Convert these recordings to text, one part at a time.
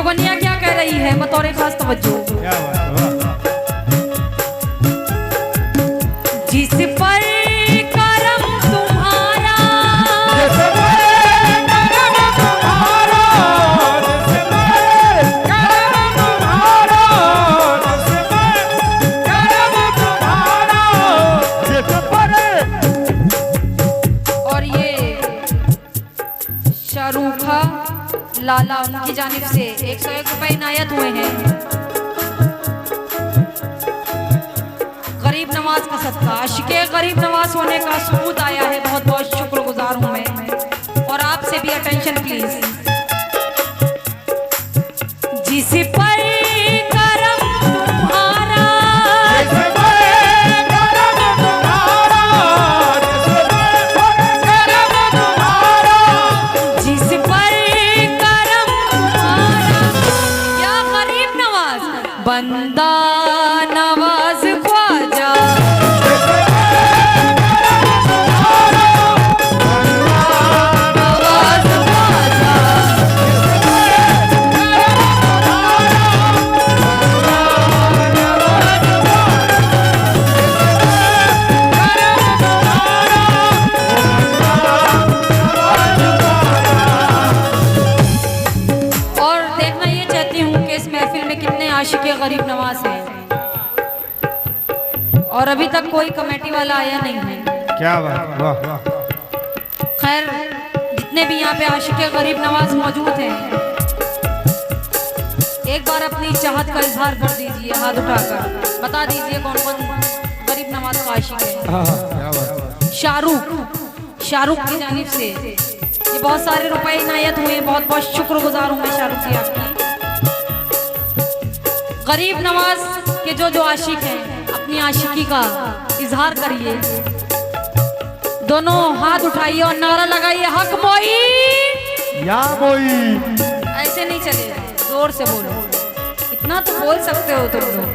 जुगनिया क्या कह रही है, बतौर खास तवज्जो। क्या बात है, जिस पर करम तुम्हारा, जिस पर करम तुम्हारा, जिस पर करम तुम्हारा, जिस पर करम तुम्हारा, जिस पर। और ये शाहरुखा लाला उनकी जानिब से 101 रुपए इनायत हुए हैं। गरीब नवाज का सदका, आशिके गरीब नवाज होने का सबूत आया है। बहुत बहुत शुक्रगुजार हूं मैं। और आपसे भी अटेंशन प्लीज। जिस पर करम तुम्हारा, जिस पर करम तुम्हारा, जिस पर करम तुम्हारा, जिस पर करम तुम्हारा, या गरीब नवाज बंदा नवाज ख्वाजा, नवाज ख्वाजा, और देखना ये चाहती हूँ कि इस महफिल में कितने आशिके गरीब नवाज हैं। और अभी तक कोई कमेटी वाला आया नहीं है। क्या बात, वाह वाह। खैर, जितने भी यहाँ पे आशिके गरीब नवाज मौजूद हैं, एक बार अपनी चाहत का इजहार कर दीजिए, हाथ उठाकर बता दीजिए कौन कौन गरीब नवाज का आशिक है। क्या बात, शाहरुख की जानिब से ये बहुत सारे रुपए इनायत हुए। बहुत बहुत शुक्रगुजार हूँ मैं शाहरुख जी आपकी। गरीब नवाज के जो जो आशिक हैं, अपनी आशिकी का इजहार करिए। दोनों हाथ उठाइए और नारा लगाइए, हक मोई। या मोई। ऐसे नहीं चलेगा, जोर से बोलो। इतना तो बोल सकते हो तुम लोग।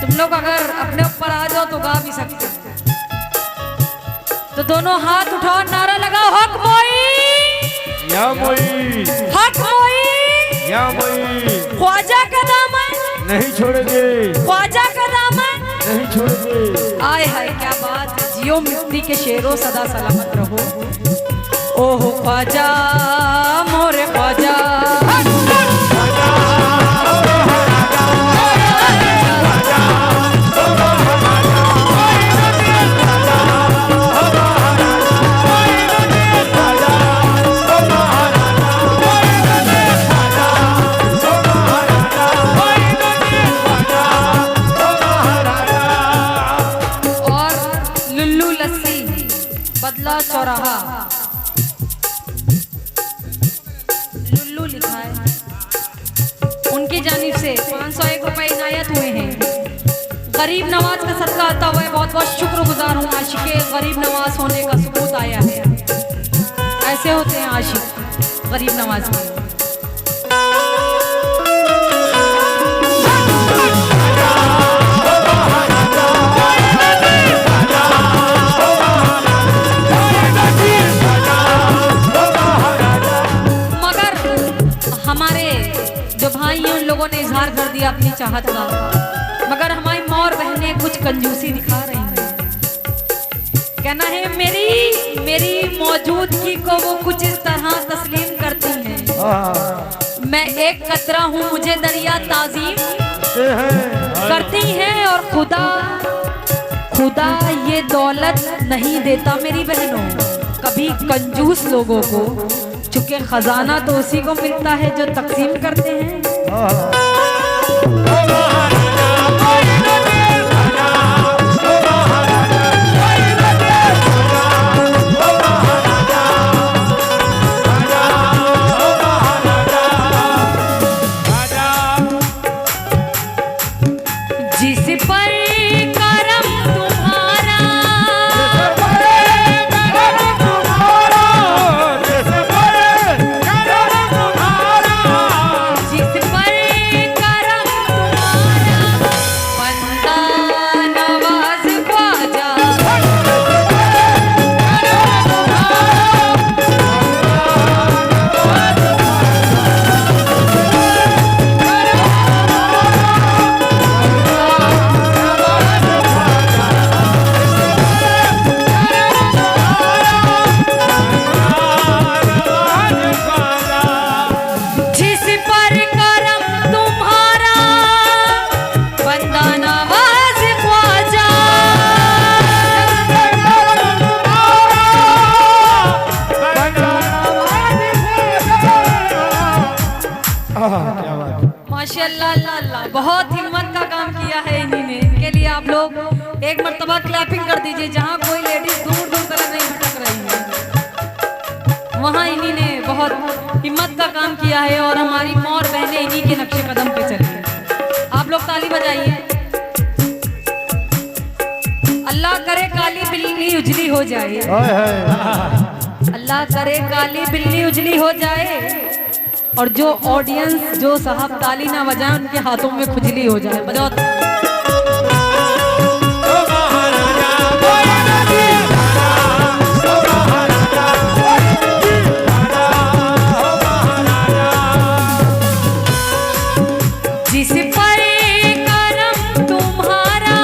तुम लोग अगर अपने ऊपर आ जाओ तो गा भी सकते हो। तो दोनों हाथ उठाओ, नारा लगाओ, हक मोई, या मोई, हक मोई, या मोई। ख्वाजा का दामन नहीं छोड़ेंगे, ख्वाजा का दामन नहीं छोड़ेंगे। आय हाय क्या बात है। जियो मिट्टी के शेरों सदा सलामत रहो। ओहो ख्वाजा मोरे ख्वाजा, बदला चौराहा, लुल्लू लिखा है। उनकी जानिब से 501 रुपए इनायत हुए हैं। गरीब नवाज का सदका आता हुआ है। बहुत बहुत शुक्रगुजार हूँ। आशिके गरीब नवाज होने का सबूत आया है। ऐसे होते हैं आशिक गरीब नवाज के। लोगों ने इजहार कर दिया अपनी चाहत का, मगर हमारी माँ और बहनें कुछ कंजूसी दिखा रही हैं। कहना है मेरी मौजूदगी को वो कुछ इस तरह तस्लीम करती हैं। मैं एक कतरा हूँ, मुझे दरिया ताजीम करती हैं। और खुदा ये दौलत नहीं देता मेरी बहनों कभी कंजूस लोगों को, चूंकि खजाना तो उसी को मिलता है जो तकसीम करते हैं। जिस पर करम तुम्हारा, जिस पर करम तुम्हारा, क्या बात है। माशाल्लाह अल्लाह अल्लाह, बहुत हिम्मत का काम किया है इन्हीं ने। इनके लिए आप लोग एक मर्तबा क्लैपिंग कर दीजिए। जहाँ कोई लेडीज दूर दूर तक नहीं भटक रही है, वहाँ इन्हीं ने बहुत हिम्मत का काम किया है और हमारी मौर बहनें इन्हीं के नक्शे कदम पे चली है। आप लोग ताली बजाइए। अल्लाह करे काली बिल्ली उजली हो जाए, हाय हाय। अल्लाह करे काली बिल्ली उजली हो जाए, और जो ऑडियंस जो साहब ताली ना बजाए उनके हाथों में खुजली हो जाए। बजाओ। जिस पर करम तुम्हारा,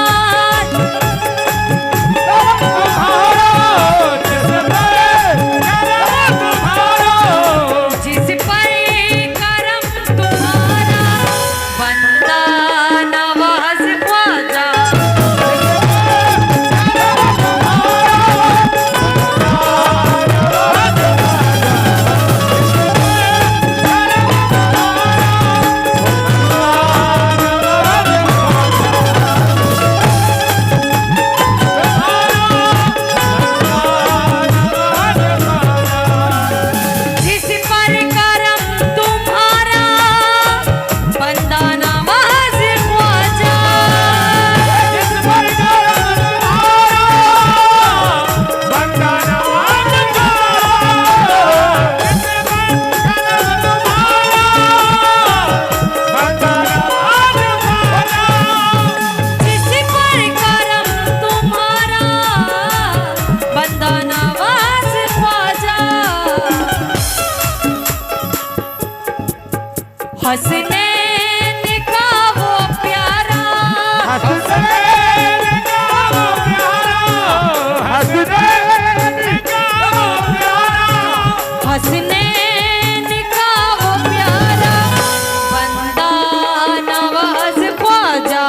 जिस पर करम तुम्हारा, बंदा नवाज ख्वाजा। जिस पर करम तुम्हारा, बंदा नवाज ख्वाजा। जिस पर करम तुम्हारा, बंदा नवाज ख्वाजा। हसनैन का वो प्यारा, हसनैन का वो प्यारा, बंदा नवाज ख्वाजा।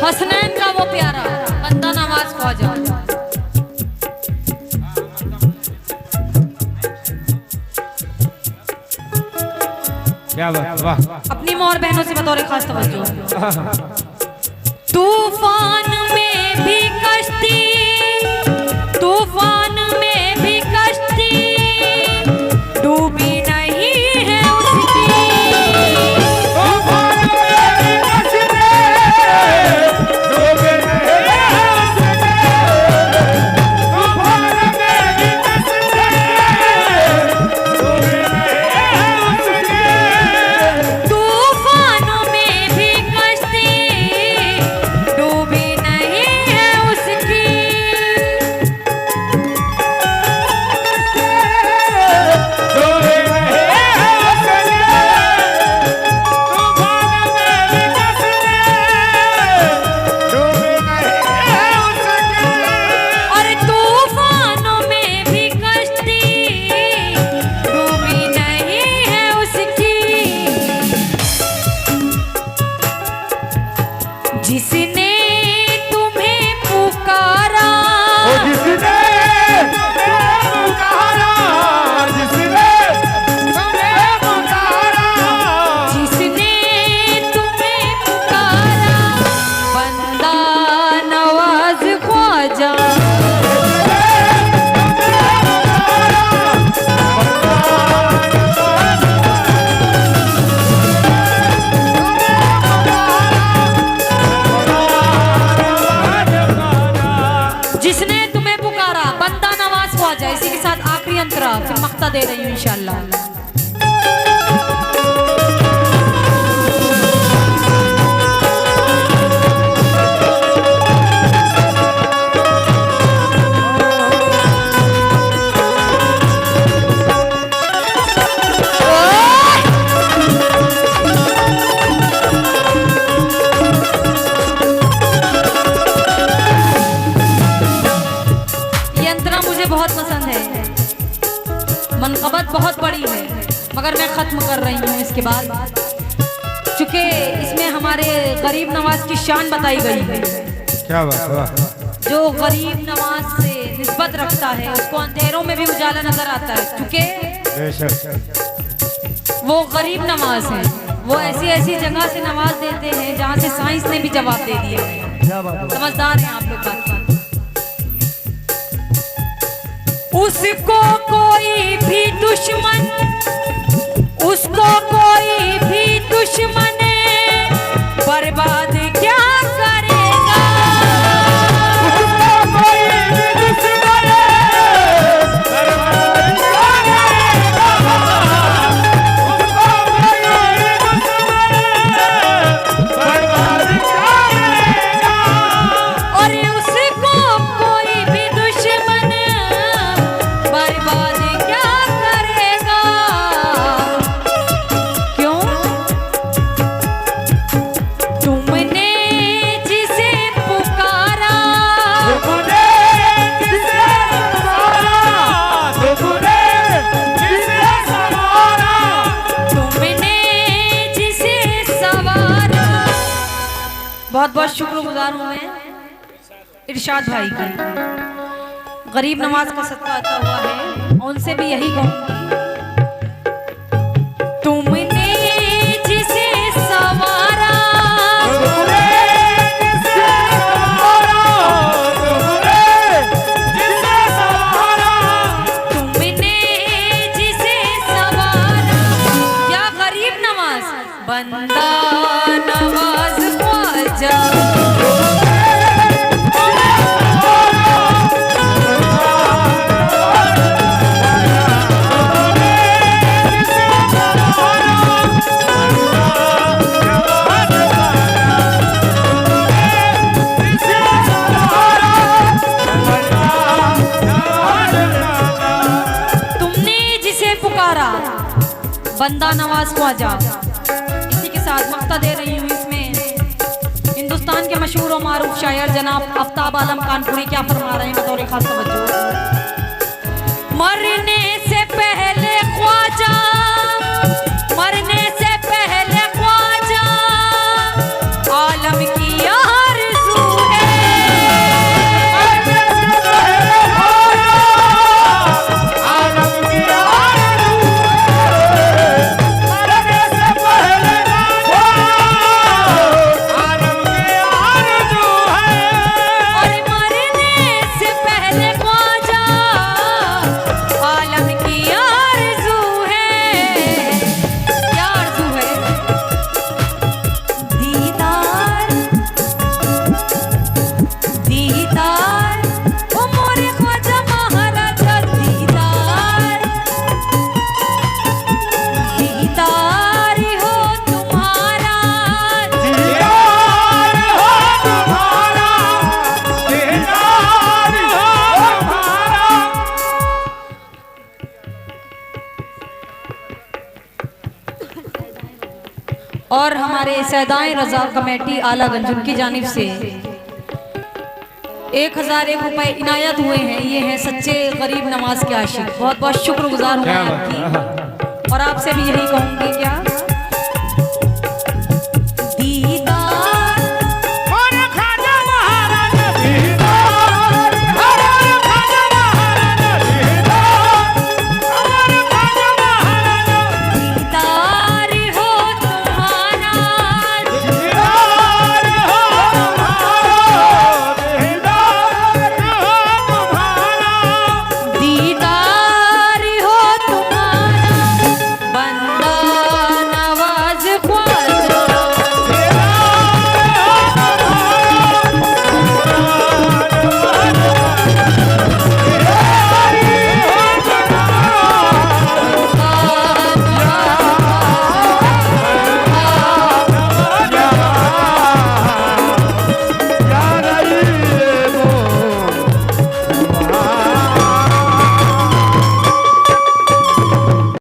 हसनैन का वो प्यारा, बंदा नवाज ख्वाजा। क्या बात, वाह। अपनी मोर बहनों से बतौर खास तवज्जो। तूफान में भी कश्ती, तूफान में भी कश्ती, डूबी नहीं है उसकी। तूफानों में भी कश्ती, डूबी नहीं है उसकी। और तूफानों में भी कश्ती, डूबी नहीं है उसकी। जिसने तुम्हें पुकारा, जिसने तुम्हें पुकारा, बंदा नवाज ख्वाजा। जिसने तुम्हें पुकारा, बंदा नवाज ख्वाजा। इसी के साथ आखिरी अंतरा, फिर मख्ता दे रही हूँ इंशाल्लाह। ये अंतरा मुझे बहुत पसंद पसंद है, मनकबत बहुत बड़ी है, मगर मैं खत्म कर रही हूँ इसके बाद, चूंकि इसमें हमारे गरीब नवाज की शान बताई गई है। क्या बात, वाह। जो गरीब नवाज से निस्बत रखता है उसको अंधेरों में भी उजाला नजर आता है, क्योंकि बेशक वो गरीब नवाज है। वो ऐसी ऐसी जगह से नवाज देते हैं जहाँ से साइंस ने भी जवाब दे दिए हैं। क्या बात, समझदार हैं आप लोग बात। उसको कोई भी दुश्मन, उसको कोई भी दुश्मन बर्बाद क्या करेगा। उसको कोई भी दुश्मन बर्बाद करेगा। उसको कोई भी दुश्मन बर्बाद करेगा। और उसको कोई भी दुश्मन बर्बाद क्या करेगा। क्यों? तुमने जिसे पुकारा, तुमने जिसे सवारा, तुमने जिसे सवारा, तुमने जिसे सवारा। बहुत बहुत शुक्रगुजार हूँ मैं इरशाद भाई का। गरीब नवाज का सदका आता हुआ है, उनसे भी यही कहूँगी, तुमने जिसे सवारा, तुमने जिसे सवारा, तुमने जिसे सवारा, तुमने जिसे सवारा। या गरीब नवाज, बंदा नवाज ख्वाजा, तुमने जिसे पुकारा, बंदा नवाज ख्वाजा। इसी के साथ मक्ता दे रही हूँ इसमें हिंदुस्तान के मशहूर और मारूफ शायर जनाब आफ्ताब आलम कानपुरी क्या फरमा रहे हैं बतौर खास तवज्जो। मरने से पहले ख्वाजा, मरने से पहले ख्वाजा, आलम की आरज़ू है। आलम की आरज़ू है। मरने से पहले आलम की आरज़ू है। और मरने से पहले ख्वाजा, आलम की आरज़ू है। क्या आरज़ू है? दीदार, दीदार, ओ मोरे ख्वाजा महाराजा, दीदार, दीदार हो तुम्हारा। दीदार हो तुम्हारा, दीदार हो तुम्हारा। और हमारे सैदाए रजा कमेटी आला गंजुम की जानिब से 1001 रुपए इनायत हुए हैं। ये हैं सच्चे गरीब नवाज के आशिक। बहुत बहुत शुक्रगुजार हूँ मैं क्या बात, आपकी, और आपसे भी यही कहूँगी क्या